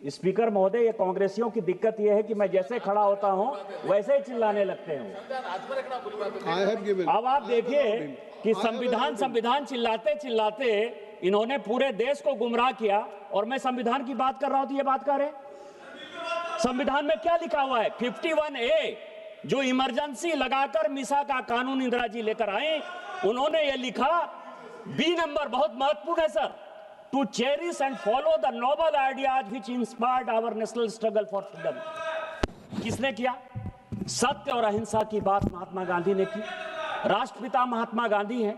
Speaker महोदय, ये कांग्रेसियों की दिक्कत ये है कि मैं जैसे खड़ा होता हूं वैसे ही चिल्लाने लगते हैं। अब आप देखिए कि संविधान चिल्लाते चिल्लाते इन्होंने पूरे देश को गुमराह किया, और मैं संविधान की बात कर रहा हूं तो ये बात कर रहे। संविधान में क्या लिखा हुआ है? 51A, जो इमरजेंसी लगाकर मिसा का कानून इंदिरा जी लेकर आए, उन्होंने ये लिखा, बी नंबर बहुत महत्वपूर्ण है sir, to cherish and follow the noble ideas which inspired our national struggle for freedom। किसने किया? सत्य और अहिंसा की बात महात्मा गांधी ने की। राष्ट्रपिता महात्मा गांधी हैं।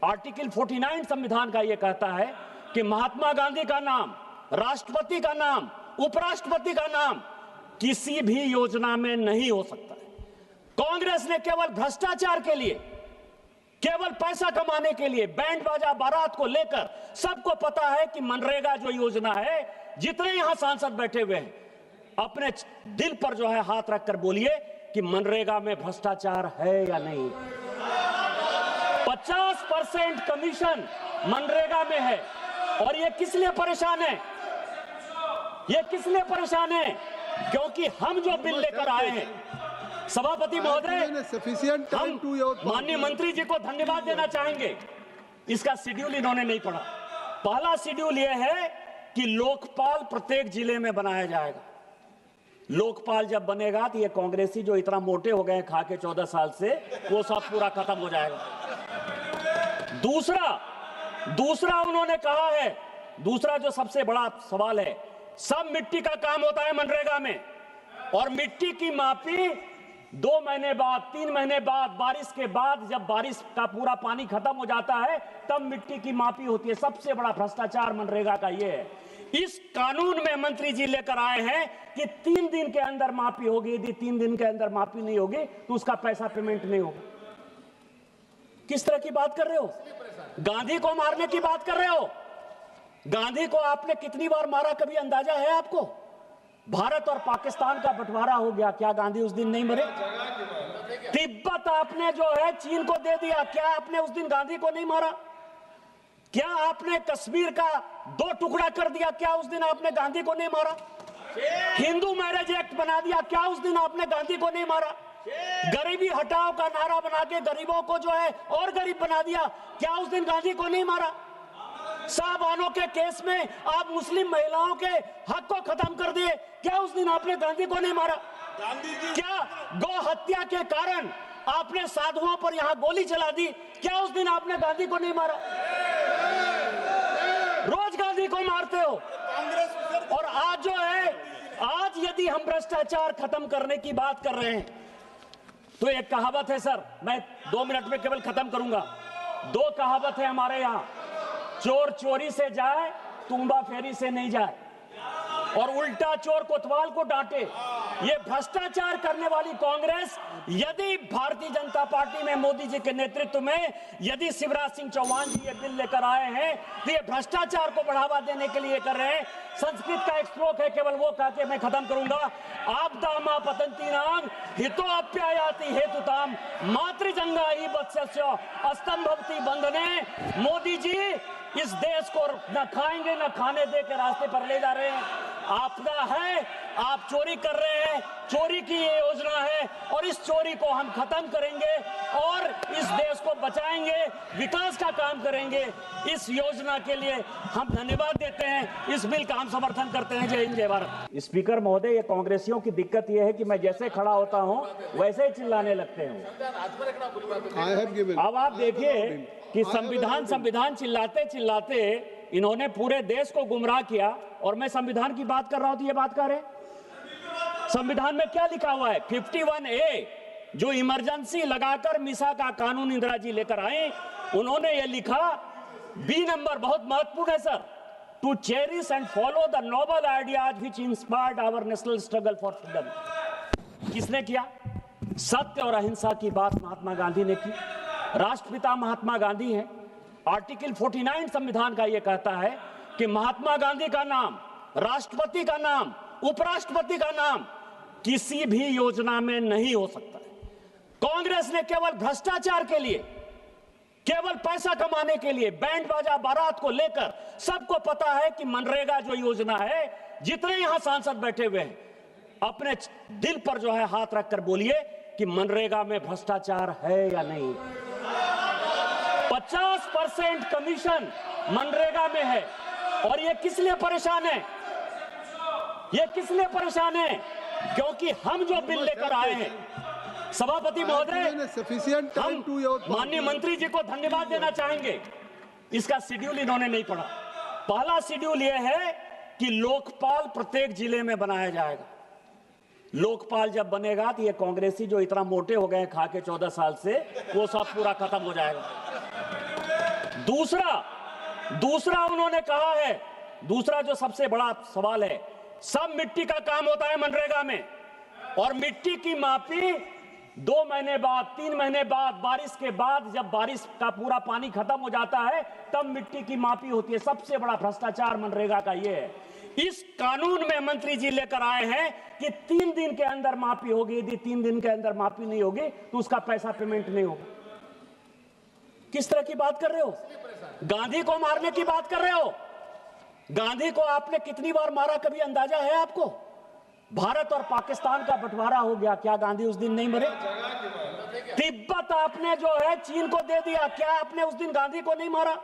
आर्टिकल 49 संविधान का यह कहता है कि महात्मा गांधी का नाम, राष्ट्रपति का नाम, उपराष्ट्रपति का नाम किसी भी योजना में नहीं हो सकता है। कांग्रेस ने केवल भ्रष्टाचार के लिए, केवल पैसा कमाने के लिए, बैंड बाजा बारात को लेकर, सबको पता है कि मनरेगा जो योजना है, जितने यहां सांसद बैठे हुए हैं, अपने दिल पर जो है हाथ रखकर बोलिए कि मनरेगा में भ्रष्टाचार है या नहीं। 50% कमीशन मनरेगा में है। और ये किस लिए परेशान है? ये किस लिए परेशान है? क्योंकि हम जो बिल लेकर आए हैं, सभापति महोदय, हम माननीय मंत्री जी को धन्यवाद देना चाहेंगे। इसका शेड्यूल इन्होंने नहीं पढ़ा। पहला शेड्यूल यह है कि लोकपाल प्रत्येक जिले में बनाया जाएगा। लोकपाल जब बनेगा तो ये कांग्रेसी जो इतना मोटे हो गए खा के 14 साल से, वो सब पूरा खत्म हो जाएगा। दूसरा उन्होंने कहा है, दूसरा जो सबसे बड़ा सवाल है, सब मिट्टी का काम होता है मनरेगा में, और मिट्टी की मापी 2 महीने बाद, 3 महीने बाद, बारिश के बाद, जब बारिश का पूरा पानी खत्म हो जाता है तब मिट्टी की मापी होती है। सबसे बड़ा भ्रष्टाचार मनरेगा का ये है। इस कानून में मंत्री जी लेकर आए हैं कि 3 दिन के अंदर मापी होगी। यदि 3 दिन के अंदर मापी नहीं होगी तो उसका पैसा पेमेंट नहीं होगा। किस तरह की बात कर रहे हो? गांधी को मारने की बात कर रहे हो? गांधी को आपने कितनी बार मारा, कभी अंदाजा है आपको? भारत और पाकिस्तान का बंटवारा हो गया, क्या गांधी उस दिन नहीं मरे? तिब्बत आपने जो है चीन को दे दिया, क्या आपने उस दिन गांधी को नहीं मारा? क्या आपने कश्मीर का 2 टुकड़ा कर दिया, क्या उस दिन आपने गांधी को नहीं मारा? हिंदू मैरिज एक्ट बना दिया, क्या उस दिन आपने गांधी को नहीं मारा? गरीबी हटाओ का नारा बना के गरीबों को जो है और गरीब बना दिया, क्या उस दिन गांधी को नहीं मारा? साहबानों के केस में आप मुस्लिम महिलाओं के हक को खत्म कर दिए, क्या उस दिन आपने गांधी को नहीं मारा? क्या गौ हत्या के कारण आपने साधुओं पर यहां गोली चला दी, क्या उस दिन आपने गांधी को नहीं मारा? रोज गांधी को मारते हो। और आज जो है, आज यदि हम भ्रष्टाचार खत्म करने की बात कर रहे हैं तो एक कहावत है सर, मैं 2 मिनट में केवल खत्म करूंगा। 2 कहावत है हमारे यहां, चोर चोरी से जाए, तुम्बा फेरी से नहीं जाए, और उल्टा चोर कोतवाल को डांटे। ये भ्रष्टाचार करने वाली कांग्रेस, यदि भारतीय जनता पार्टी में मोदी जी के नेतृत्व में यदि शिवराज सिंह चौहान जी ये बिल लेकर आए हैं तो ये भ्रष्टाचार को बढ़ावा देने के लिए कर रहे हैं। संस्कृत का एक श्लोक है, केवल वो कह के मैं खत्म करूंगा। आपदा पतंती नाम हितो अप्यायाति हेतुताम मातृजंगा ही वत्स्य अस्तंभवती बंधने। मोदी जी इस देश को न खाएंगे न खाने दे के रास्ते पर ले जा रहे हैं। आपदा है, आप चोरी कर रहे हैं, चोरी की ये योजना है, और इस चोरी को हम खत्म करेंगे और इस देश को बचाएंगे, विकास का काम करेंगे। इस योजना के लिए हम धन्यवाद देते हैं, इस बिल का हम समर्थन करते हैं। जय हिंद, जय भारत। स्पीकर महोदय, ये कांग्रेसियों की दिक्कत ये है कि मैं जैसे खड़ा होता हूं वैसे ही चिल्लाने लगते हैं। अब आप देखिए कि संविधान चिल्लाते चिल्लाते इन्होंने पूरे देश को गुमराह किया, और मैं संविधान की बात कर रहा हूं तो ये बात कर रहे। संविधान में क्या लिखा हुआ है? 51A, जो इमरजेंसी लगाकर मिसा का कानून इंदिरा जी लेकर आए, उन्होंने ये लिखा, बी नंबर बहुत महत्वपूर्ण है sir, to cherish and follow the noble ideas which inspired our national struggle for freedom. किसने किया? सत्य और अहिंसा की बात महात्मा गांधी ने की। राष्ट्रपिता महात्मा गांधी हैं। आर्टिकल 49 संविधान का यह कहता है कि महात्मा गांधी का नाम, राष्ट्रपति का नाम, उपराष्ट्रपति का नाम किसी भी योजना में नहीं हो सकता है। कांग्रेस ने केवल भ्रष्टाचार के लिए, केवल पैसा कमाने के लिए, बैंड बाजा बारात को लेकर, सबको पता है कि मनरेगा जो योजना है, जितने यहां सांसद बैठे हुए हैं, अपने दिल पर जो है हाथ रखकर बोलिए कि मनरेगा में भ्रष्टाचार है या नहीं। 50% कमीशन मनरेगा में है। और ये किस लिए परेशान है? ये किस लिए परेशान है? क्योंकि हम जो बिल लेकर आए हैं, सभापति महोदय, हम माननीय मंत्री जी को धन्यवाद देना चाहेंगे। इसका शेड्यूल इन्होंने नहीं पढ़ा। पहला शेड्यूल यह है कि लोकपाल प्रत्येक जिले में बनाया जाएगा। लोकपाल जब बनेगा तो ये कांग्रेसी जो इतना मोटे हो गए खा के 14 साल से, वो सब पूरा खत्म हो जाएगा। दूसरा उन्होंने कहा है, दूसरा जो सबसे बड़ा सवाल है, सब मिट्टी का काम होता है मनरेगा में, और मिट्टी की मापी 2 महीने बाद, 3 महीने बाद, बारिश के बाद, जब बारिश का पूरा पानी खत्म हो जाता है तब मिट्टी की मापी होती है। सबसे बड़ा भ्रष्टाचार मनरेगा का ये है। इस कानून में मंत्री जी लेकर आए हैं कि 3 दिन के अंदर मापी होगी। यदि 3 दिन के अंदर मापी नहीं होगी तो उसका पैसा पेमेंट नहीं होगा। किस तरह की बात कर रहे हो? गांधी को मारने की बात कर रहे हो? गांधी को आपने कितनी बार मारा, कभी अंदाजा है आपको? भारत और पाकिस्तान का बंटवारा हो गया, क्या गांधी उस दिन नहीं मरे? तिब्बत आपने जो है चीन को दे दिया, क्या आपने उस दिन गांधी को नहीं मारा?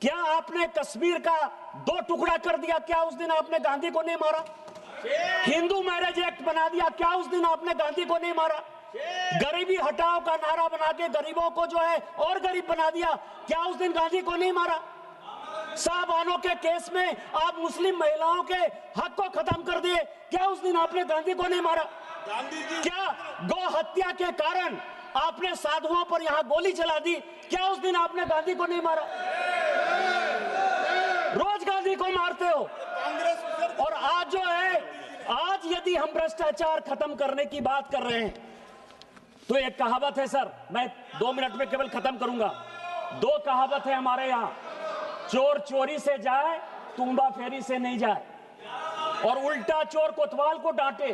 क्या आपने कश्मीर का 2 टुकड़ा कर दिया, क्या उस दिन आपने गांधी को नहीं मारा? हिंदू मैरिज एक्ट बना दिया, क्या उस दिन आपने गांधी को नहीं मारा? गरीबी हटाओ का नारा बना के गरीबों को जो है और गरीब बना दिया, क्या उस दिन गांधी को नहीं मारा? साहबानों के केस में आप मुस्लिम महिलाओं के हक को खत्म कर दिए, क्या उस दिन आपने गांधी को नहीं मारा? क्या गौ हत्या के कारण आपने साधुओं पर यहां गोली चला दी, क्या उस दिन आपने गांधी को नहीं मारा? रोज गांधी को मारते हो। और आज जो है, आज यदि हम भ्रष्टाचार खत्म करने की बात कर रहे हैं तो एक कहावत है सर, मैं 2 मिनट में केवल खत्म करूंगा। 2 कहावत है हमारे यहाँ, चोर चोरी से जाए, तुम्बा फेरी से नहीं जाए, और उल्टा चोर कोतवाल को डांटे।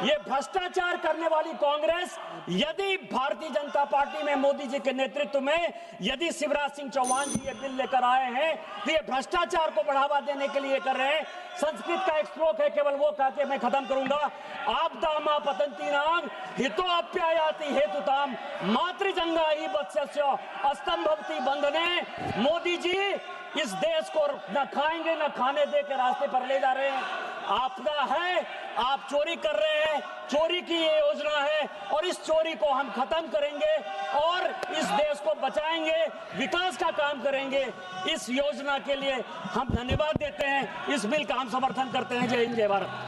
ये भ्रष्टाचार करने वाली कांग्रेस, यदि भारतीय जनता पार्टी में मोदी जी के नेतृत्व में यदि शिवराज सिंह चौहान जी ये बिल लेकर आए हैं तो ये भ्रष्टाचार को बढ़ावा देने के लिए कर रहे हैं। संस्कृत का एक श्लोक है, केवल वो कह के मैं खत्म करूंगा। आपदा मा पतंती नाम हितो अप्यायाति हेतुताम मातृजंगा ही वत्स्य अस्तंभवती बंधने। मोदी जी इस देश को न खाएंगे न खाने दे के रास्ते पर ले जा रहे हैं। आपदा है, आप चोरी कर रहे हैं, चोरी की ये योजना है, और इस चोरी को हम खत्म करेंगे और इस देश को बचाएंगे, विकास का काम करेंगे। इस योजना के लिए हम धन्यवाद देते हैं, इस बिल का हम समर्थन करते हैं। जय हिंद, जय भारत।